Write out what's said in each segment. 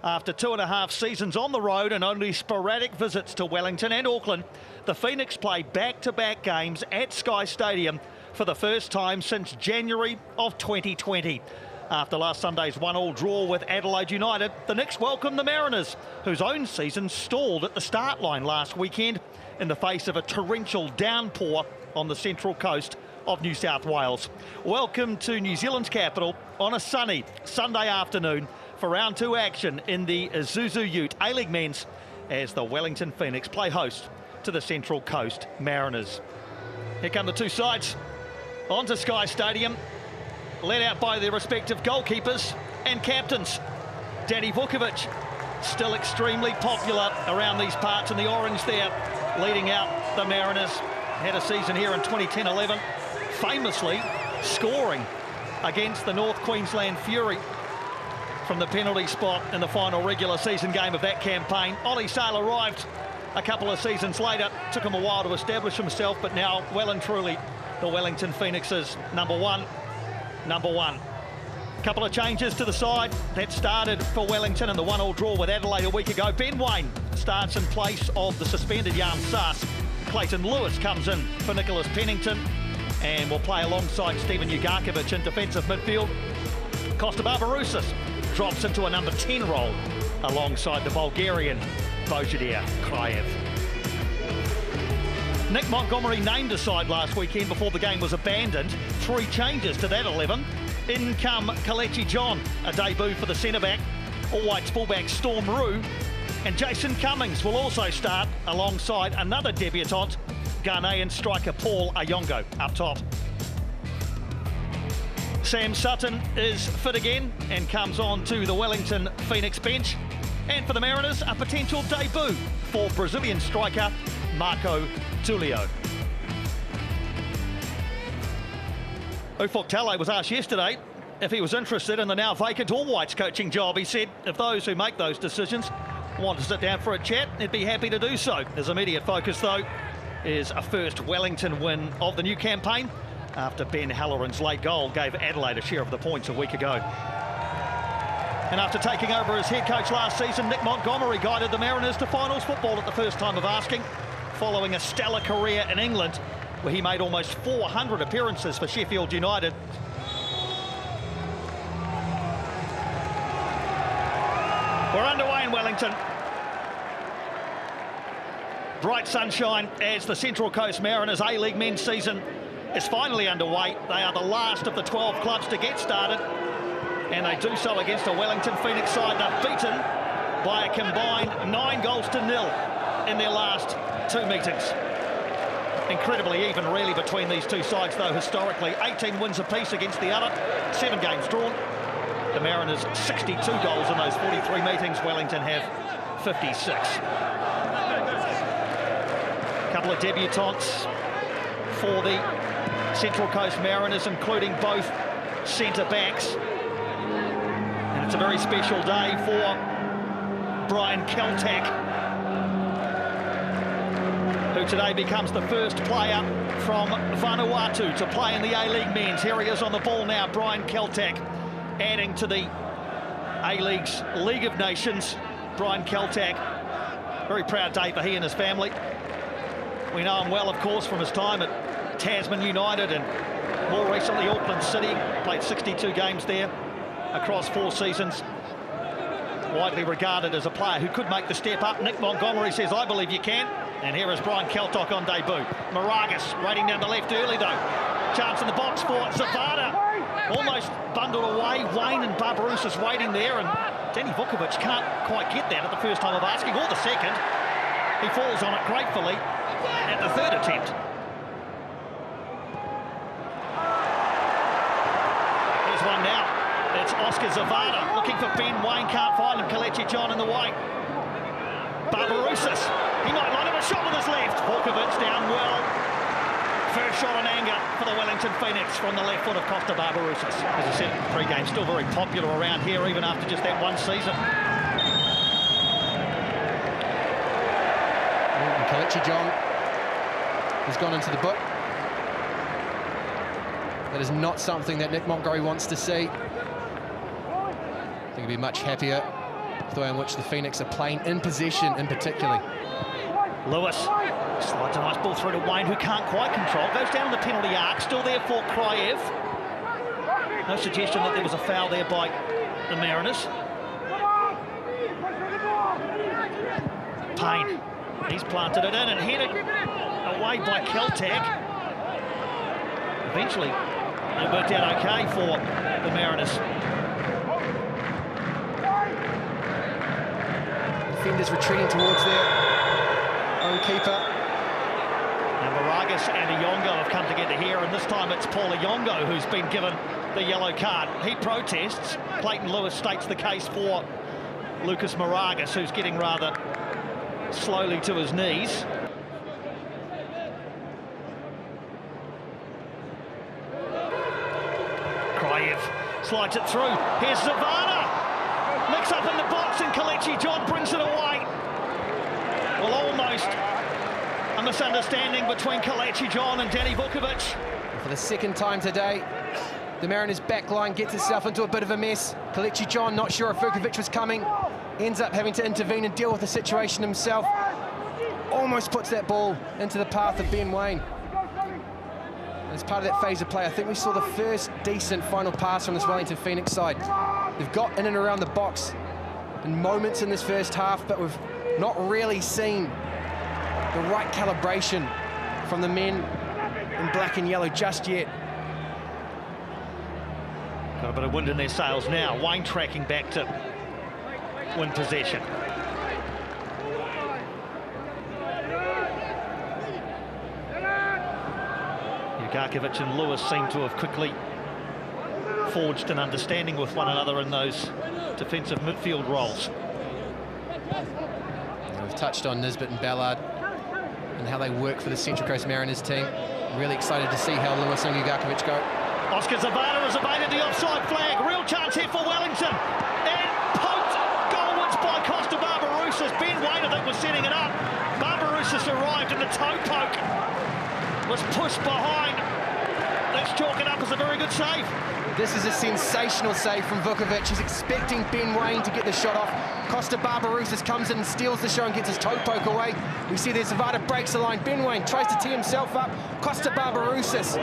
After 2.5 seasons on the road and only sporadic visits to Wellington and Auckland, the Phoenix play back-to-back games at Sky Stadium for the first time since January of 2020. After last Sunday's 1-1 draw with Adelaide United, the Knicks welcome the Mariners, whose own season stalled at the start line last weekend in the face of a torrential downpour on the central coast of New South Wales. Welcome to New Zealand's capital on a sunny Sunday afternoon for round 2 action in the Isuzu Ute A-League Men's as the Wellington Phoenix play host to the Central Coast Mariners. Here come the two sides onto Sky Stadium, led out by their respective goalkeepers and captains. Danny Vukovic, still extremely popular around these parts in the orange there, leading out the Mariners. Had a season here in 2010-11, famously scoring against the North Queensland Fury from the penalty spot in the final regular season game of that campaign. Ollie Sail arrived a couple of seasons later. Took him a while to establish himself, but now well and truly the Wellington Phoenix's number one. Couple of changes to the side that started for Wellington in the 1-1 draw with Adelaide a week ago. Ben Waine starts in place of the suspended Jan Sass. Clayton Lewis comes in for Nicholas Pennington and will play alongside Steven Ugarkovic in defensive midfield. Costa Barbarouses drops into a number 10 role alongside the Bulgarian Božidar Krajev. Nick Montgomery named a side last weekend before the game was abandoned. 3 changes to that 11. In come Kelechi John, a debut for the centre-back. All Whites fullback Storm Roux. And Jason Cummings will also start alongside another debutant, Ghanaian striker Paul Ayongo up top. Sam Sutton is fit again and comes on to the Wellington Phoenix bench. And for the Mariners, a potential debut for Brazilian striker Marco Tulio. Ufuk Talay was asked yesterday if he was interested in the now vacant All Whites coaching job. He said if those who make those decisions want to sit down for a chat, he'd be happy to do so. His immediate focus, though, is a first Wellington win of the new campaign after Ben Halloran's late goal gave Adelaide a share of the points a week ago. And after taking over as head coach last season, Nick Montgomery guided the Mariners to finals football at the first time of asking, following a stellar career in England, where he made almost 400 appearances for Sheffield United. We're underway in Wellington. Bright sunshine as the Central Coast Mariners A-League men's season is finally underway. They are the last of the 12 clubs to get started, and they do so against a Wellington Phoenix side they've beaten by a combined 9-0 in their last 2 meetings. Incredibly even, really, between these two sides, though, historically. 18 wins apiece against the other, 7 games drawn. The Mariners 62 goals in those 43 meetings. Wellington have 56. A couple of debutants for the Central Coast Mariners, including both centre-backs. And it's a very special day for Brian Kaltak, who today becomes the first player from Vanuatu to play in the A-League men's. Here he is on the ball now, Brian Kaltak, adding to the A-League's League of Nations. Brian Kaltak, very proud day for he and his family. We know him well, of course, from his time at Tasman United and more recently Auckland City. Played 62 games there across 4 seasons. Widely regarded as a player who could make the step up. Nick Montgomery says, I believe you can. And here is Brian Kaltak on debut. Moragas raiding down the left early, though. Chance in the box for Zavada. Almost bundled away. Waine and Barbarouses waiting there, and Danny Vukovic can't quite get that at the first time of asking, or the second. He falls on it gratefully at the 3rd attempt. Here's one now. It's Oscar Zavada looking for Ben Waine, can't find him. Kelechi John in the way. Barbarouses, he might line up a shot with his left. Vukovic down well. First shot on anger for the Wellington Phoenix from the left foot of Costa Barbarouses. As I said, pre-game still very popular around here, even after just that one season. And Kelechi John has gone into the book. That is not something that Nick Montgomery wants to see. I think he'd be much happier the way in which the Phoenix are playing in possession in particular. Lewis slides a nice ball through to Wayne, who can't quite control. Goes down the penalty arc, still there for Kraev. No suggestion that there was a foul there by the Mariners. Payne, he's planted it in and headed away by Keltack. Eventually, it worked out okay for the Mariners. Defenders retreating towards their own keeper. Now Moragas and Iyongo have come together here, and this time it's Paul Iyongo who's been given the yellow card. He protests. Clayton Lewis states the case for Lucas Moragas, who's getting rather slowly to his knees. Kraev slides it through. Here's Zavana. Mix up in the box, and Kelechi John brings it away. Well, almost a misunderstanding between Kelechi John and Danny Vukovic. For the second time today, the Mariners' back line gets itself into a bit of a mess. Kelechi John, not sure if Vukovic was coming, ends up having to intervene and deal with the situation himself. Almost puts that ball into the path of Ben Waine. As part of that phase of play, I think we saw the first decent final pass from this Wellington Phoenix side. They've got in and around the box in moments in this first half, but we've not really seen the right calibration from the men in black and yellow just yet. Got a bit of wind in their sails now. Waine tracking back to win possession. Garkovic and Lewis seem to have quickly forged an understanding with one another in those defensive midfield roles. We've touched on Nisbet and Ballard and how they work for the Central Coast Mariners team. Really excited to see how Lewis and Garkovic go. Oscar Zavada has evaded the offside flag. Real chance here for Wellington. And poked goalwards by Costa Barbarouses. Ben Waine, I think, was setting it up. Barbarouses arrived and the toe poke was pushed behind. Let's chalk it up as a very good save. This is a sensational save from Vukovic. He's expecting Ben Waine to get the shot off. Costa Barbarouses comes in and steals the show and gets his toe poke away. We see there Zavada breaks the line. Ben Waine tries to tee himself up. Costa Barbarouses.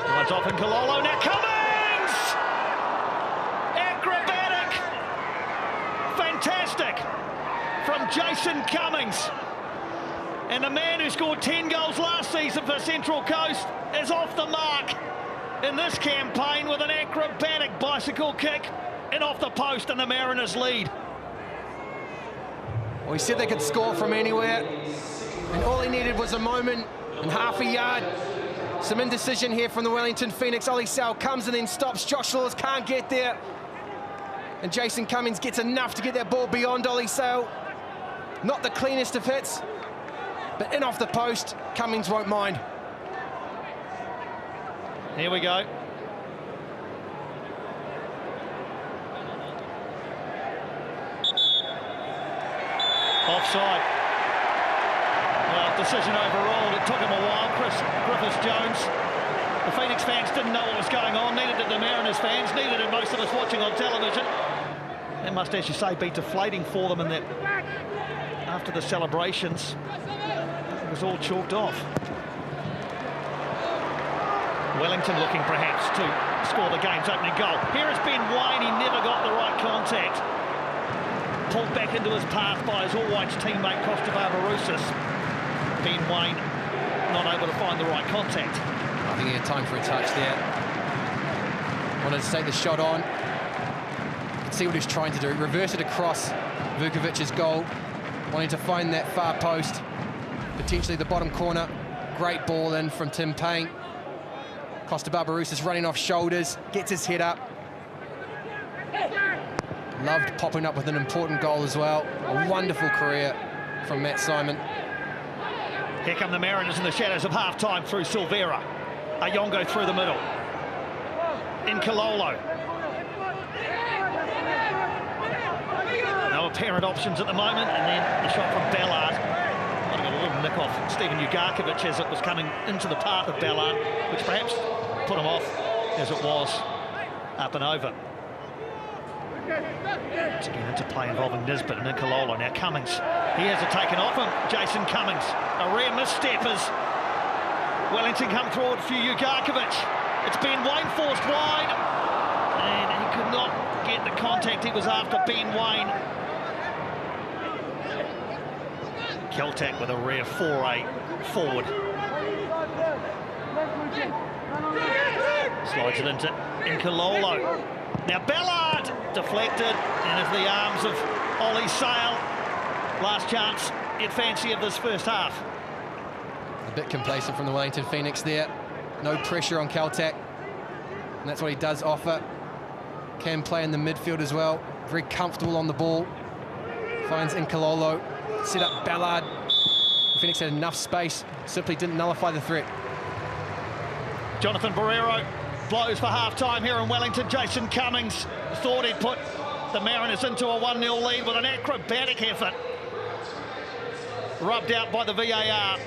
Runs off in Kalolo, now Cummings! Acrobatic! Fantastic from Jason Cummings. And the man who scored 10 goals last season for Central Coast is off the mark in this campaign with an acrobatic bicycle kick and off the post, and the Mariners lead. Well, he said they could score from anywhere, and all he needed was a moment and half a yard. Some indecision here from the Wellington Phoenix. Ollie Sal comes and then stops. Josh Laws can't get there. And Jason Cummings gets enough to get that ball beyond Ollie Sal. Not the cleanest of hits, but in off the post, Cummings won't mind. Here we go. Offside. Well, decision overruled. It took him a while. Chris Griffiths-Jones. The Phoenix fans didn't know what was going on. Neither did the Mariners fans. Neither did most of us watching on television. That must, as you say, be deflating for them in that after the celebrations, it was all chalked off. Wellington looking perhaps to score the game's opening goal. Here is Ben Waine. He never got the right contact. Pulled back into his path by his All Whites teammate Costa Barbarouses. Ben Waine not able to find the right contact. I think he had time for a touch there. Wanted to take the shot on. See what he's trying to do. Reverse it across Vukovic's goal. Wanting to find that far post. Potentially the bottom corner. Great ball in from Tim Payne. Costa Barbarouses running off shoulders. Gets his head up. Loved popping up with an important goal as well. A wonderful career from Matt Simon. Here come the Mariners in the shadows of half-time through Silvera. Iyongo through the middle. In Kalolo. Now a apparent options at the moment, and then the shot from Ballard. Got a little nick off Stephen Ugarkovic as it was coming into the path of Ballard, which perhaps put him off as it was up and over. Once again, into play involving Nisbet and Nicololo. Now Cummings, he has it taken off him. Jason Cummings, a rare misstep as Wellington come forward for Ugarkovic. It's Ben Waine forced wide, and he could not get the contact he was after. Ben Waine. Keltack with a rare foray forward. Slides it into Nicololo. Now Ballard deflected and into the arms of Ollie Sale. Last chance in fancy of this first half. A bit complacent from the Wellington Phoenix there. No pressure on Keltack, and that's what he does offer. Can play in the midfield as well. Very comfortable on the ball. Finds Nicololo. Set up Ballard. Phoenix had enough space, simply didn't nullify the threat. Jonathan Barrero blows for half-time here in Wellington. Jason Cummings thought he'd put the Mariners into a 1-0 lead with an acrobatic effort. Rubbed out by the VAR.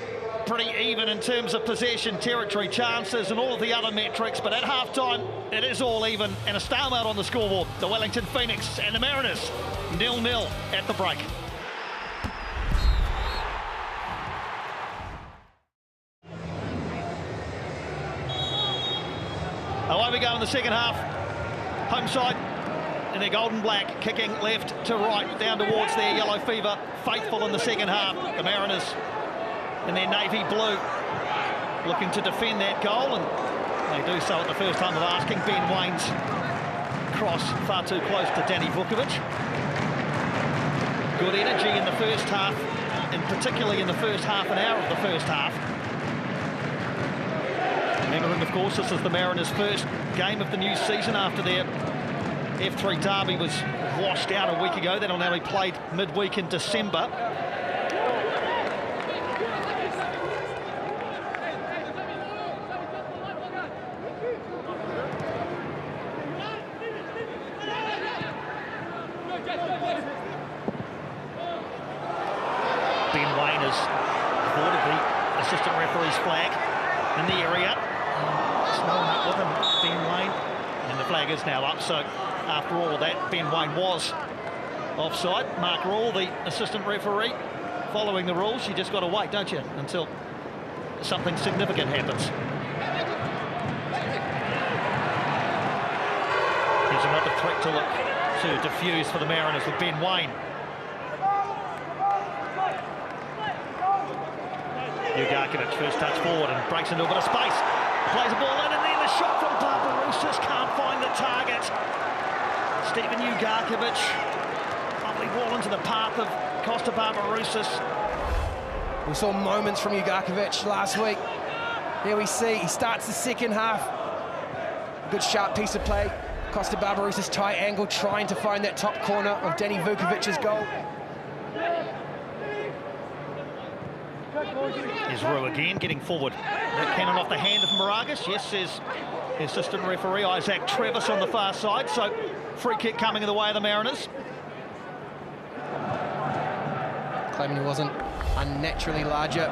Pretty even in terms of possession, territory, chances and all of the other metrics, but at half-time it is all even and a stalemate on the scoreboard. The Wellington Phoenix and the Mariners 0-0 at the break. Away we go in the second half. Home side in their golden black, kicking left to right, down towards their yellow fever. Faithful in the second half. The Mariners in their navy blue, looking to defend that goal, and they do so at the first time of asking. Ben Waine's cross far too close to Danny Vukovic. Good energy in the first half, and particularly in the first half an hour of the first half. Remembering, of course, this is the Mariners' first game of the new season after their F3 derby was washed out a week ago. That'll now be played midweek in December. Ben Waine has avoided the assistant referee's flag in the area. There's no one up with him, Ben Waine, and the flag is now up. So after all of that, Ben Waine was offside. Mark Rawle, the assistant referee, following the rules. You just got to wait, don't you, until something significant happens. Here's another threat to look to diffuse for the Mariners with Ben Waine. Ugarkovic first touch forward and breaks into a bit of space. Plays the ball in, and then the shot from Barbarouses can't find the target. Stephen Ugarkovic, lovely ball into the path of Costa Barbarouses. We saw moments from Ugarkovic last week. Here we see he starts the second half. Good sharp piece of play. Costa Barbarouses tight angle, trying to find that top corner of Danny Vukovic's goal. Here's Rue again, getting forward. That cannon off the hand of Moragas. Yes, says the assistant referee Isaac Travis on the far side. So free kick coming in the way of the Mariners. Claiming he wasn't unnaturally larger.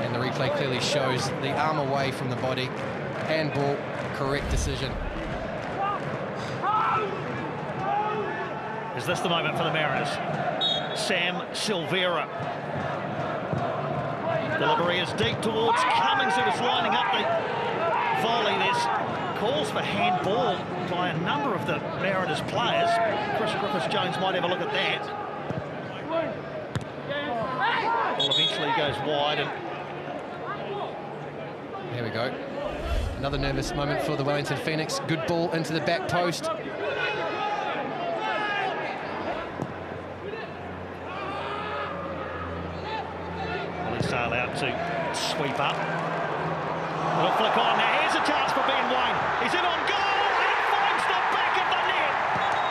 And the replay clearly shows the arm away from the body. Handball, correct decision. Is this the moment for the Mariners? Sam Silvera. Delivery is deep towards Cummings, who was lining up the volley. There's calls for handball by a number of the Mariners players. Chris Griffiths-Jones might have a look at that. Well, eventually he goes wide. And here we go. Another nervous moment for the Wellington Phoenix. Good ball into the back post. Sail out to sweep up. Little flick on. Now here's a chance for Ben Waine. He's in on goal and finds the back of the net.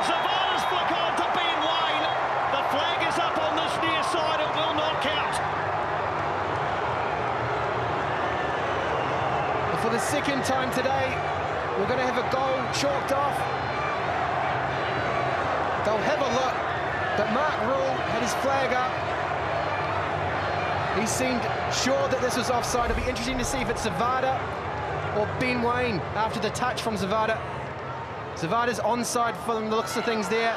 Zavala's flick on to Ben Waine. The flag is up on this near side. It will not count. For the second time today, we're going to have a goal chalked off. They'll have a look, but Mark Rule had his flag up. He seemed sure that this was offside. It'll be interesting to see if it's Zavada or Ben Wayne after the touch from Zavada. Zavada's onside from the looks of things there.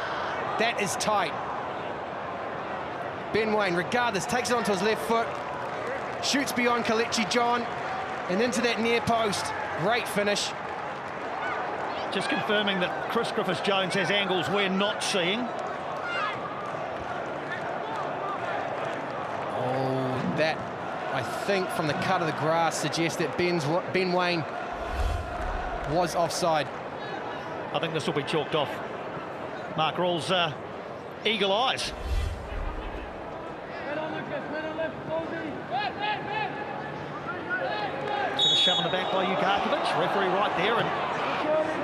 That is tight. Ben Wayne, regardless, takes it onto his left foot, shoots beyond Kelechi John, and into that near post. Great finish. Just confirming that Chris Griffiths-Jones has angles we're not seeing. Oh, that, I think, from the cut of the grass suggests that Ben Wayne was offside. I think this will be chalked off. Mark Rule's eagle eyes. Sort of shove in the back by Ugarkovic. Referee right there, and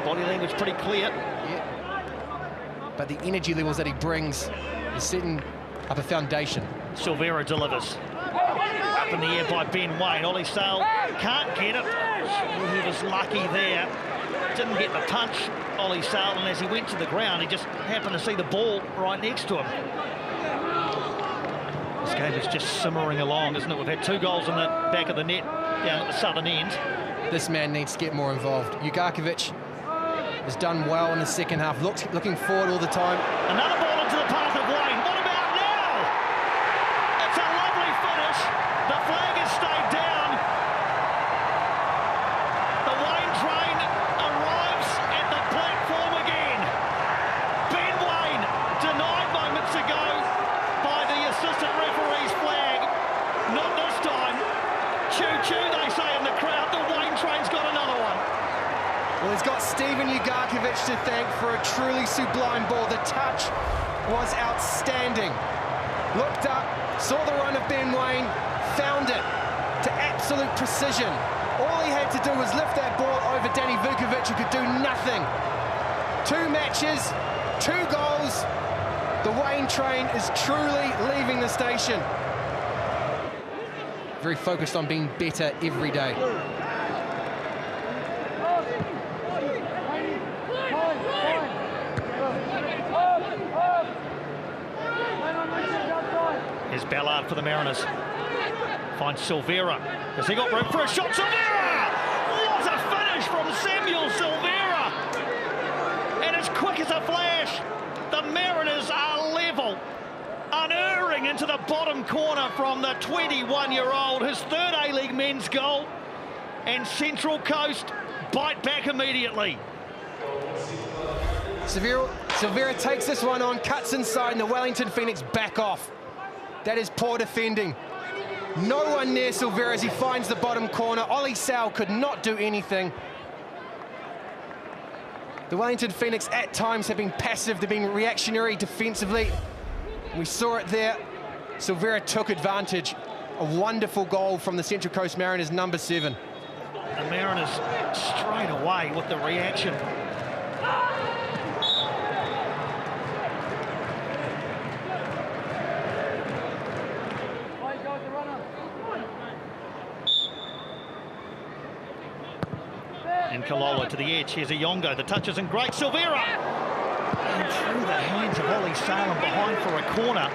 body language pretty clear. Yeah. But the energy levels that he brings is setting up a foundation. Silvera delivers. Up in the air by Ben Wayne. Ollie Sale can't get it. He was lucky there. Didn't get the punch, Ollie Sale, and as he went to the ground, he just happened to see the ball right next to him. This game is just simmering along, isn't it? We've had 2 goals in the back of the net down at the southern end. This man needs to get more involved. Ugarkovic has done well in the second half, looking forward all the time. Another ball into the path of Wayne. What about now? It's a lovely finish. The flag has stayed down. The Wayne train arrives at the platform again. Ben Wayne denied moments ago by the assistant referee's flag. Not this time. Choo-choo, they say in the crowd. The Wayne train's got another one. Well, he's got Stephen Ugarkovic to thank for a truly sublime ball. The touch was outstanding. Looked up, saw the run of Ben Wayne, found it to absolute precision. All he had to do was lift that ball over Danny Vukovic, who could do nothing. 2 matches, 2 goals. The Wayne train is truly leaving the station. Very focused on being better every day. Here's Ballard for the Mariners. Finds Silvera. Has he got room for a shot? Silvera! What a finish from Samuel Silvera! And as quick as a flash, the Mariners are level. Unerring into the bottom corner from the 21-year-old. His 3rd A-League men's goal. And Central Coast bite back immediately. Silvera takes this one on, cuts inside, and the Wellington Phoenix back off. That is poor defending. No one near Silvera as he finds the bottom corner. Ollie Sale could not do anything. The Wellington Phoenix at times have been passive. They've been reactionary defensively. We saw it there. Silvera took advantage. A wonderful goal from the Central Coast Mariners, number 7. The Mariners straight away with the reaction. And Kalolo to the edge. Here's a Yongo. The touch isn't great. Silvera! And through the hands of Ollie Salem behind for a corner.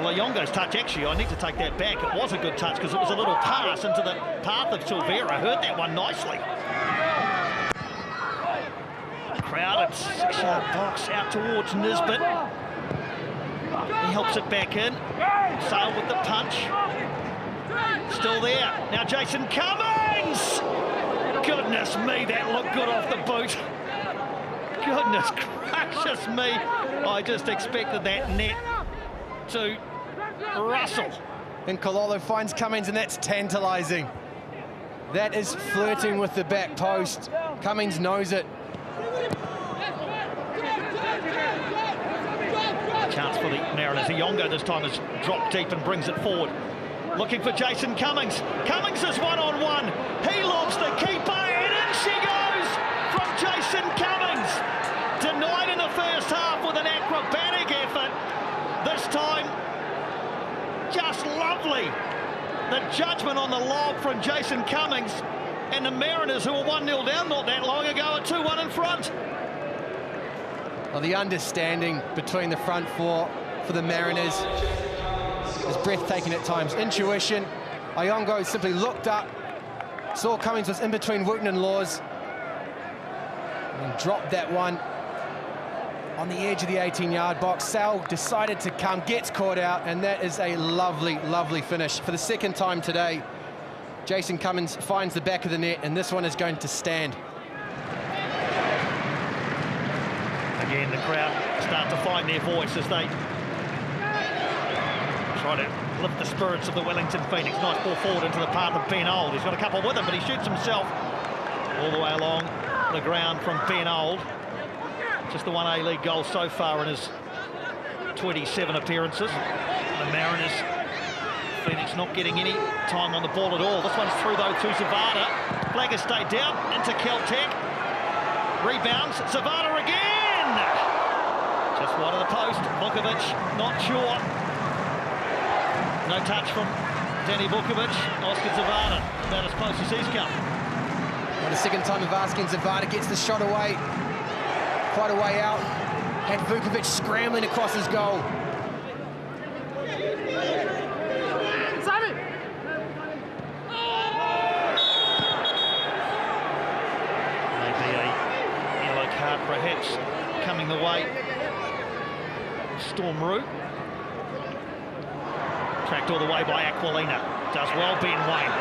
Well, Yongo's touch, actually, I need to take that back. It was a good touch because it was a little pass into the path of Silvera. Heard that one nicely. Crowded 6-yard box out towards Nisbet. He helps it back in. Sale with the punch. Still there. Now Jason Cummings! Goodness me, that looked good off the boot. Goodness gracious me. I just expected that net to rustle. And Kalolo finds Cummings, and that's tantalising. That is flirting with the back post. Cummings knows it. Chance for the Mariners. Iyongo this time has dropped deep and brings it forward. Looking for Jason Cummings. Cummings is one-on-one. He lobs the keeper, and in she goes from Jason Cummings. Denied in the first half with an acrobatic effort. This time, just lovely. The judgment on the lob from Jason Cummings, and the Mariners, who were 1-0 down not that long ago, are 2-1 in front. Well, the understanding between the front four for the Mariners is breathtaking at times. Intuition. Ayongo simply looked up, saw Cummings was in between Wooten and Laws, and dropped that one on the edge of the 18-yard box. Sal decided to come, gets caught out, and that is a lovely, lovely finish. For the second time today, Jason Cummings finds the back of the net, and this one is going to stand. Again, the crowd start to find their voice as they try to lift the spirits of the Wellington Phoenix. Nice ball forward into the path of Ben Old. He's got a couple with him, but he shoots himself all the way along the ground from Ben Old. Just the one A-League goal so far in his 27 appearances. The Mariners, Phoenix not getting any time on the ball at all. This one's through though to Zavada. Flag has stayed down into Caltech. Rebounds, Zavada again! Just wide of the post, Vukovic not sure. No touch from Danny Vukovic. Oscar Zavada, about as close as he's come. Well, the second time of asking, Zavada gets the shot away. Quite a way out, and Vukovic scrambling across his goal. Simon! Maybe a yellow card perhaps coming the way. Storm Roux. Tracked all the way by Aquilina. Does well, Ben Wayne.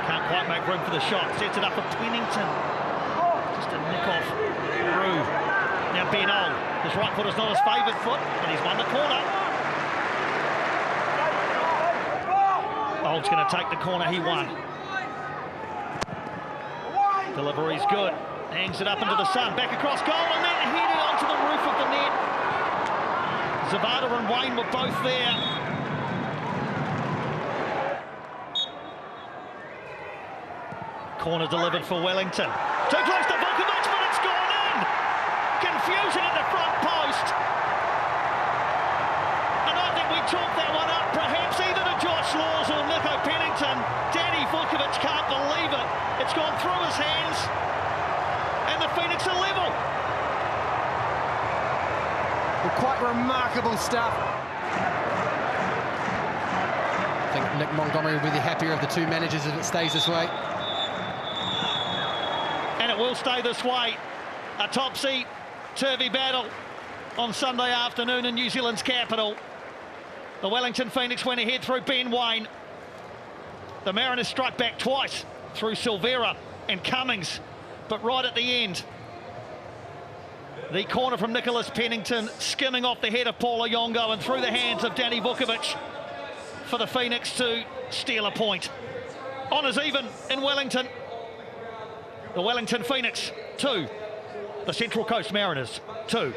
Can't quite make room for the shot. Sets it up for Pennington. Just a nick off Roux. Now Ben Old. His right foot is not his favoured foot, but he's won the corner. Old's going to take the corner he won. Delivery's good. Hangs it up into the sun. Back across goal and then headed onto the roof of the net. Zavada and Wayne were both there. Corner delivered for Wellington. Too close to Vukovic, but it's gone in. Confusion in the front post. And I think we chalk that one up, perhaps either to Josh Laws or Nico Pennington. Danny Vukovic can't believe it. It's gone through his hands. And the Phoenix are level. Well, quite remarkable stuff. I think Nick Montgomery will be the happier of the two managers if it stays this way. And it will stay this way. A topsy-turvy battle on Sunday afternoon in New Zealand's capital. The Wellington Phoenix went ahead through Ben Wayne. The Mariners struck back twice through Silvera and Cummings, but right at the end, the corner from Nicholas Pennington skimming off the head of Paul Ayongo and through the hands of Danny Vukovic for the Phoenix to steal a point. Honours even in Wellington. The Wellington Phoenix 2, the Central Coast Mariners 2.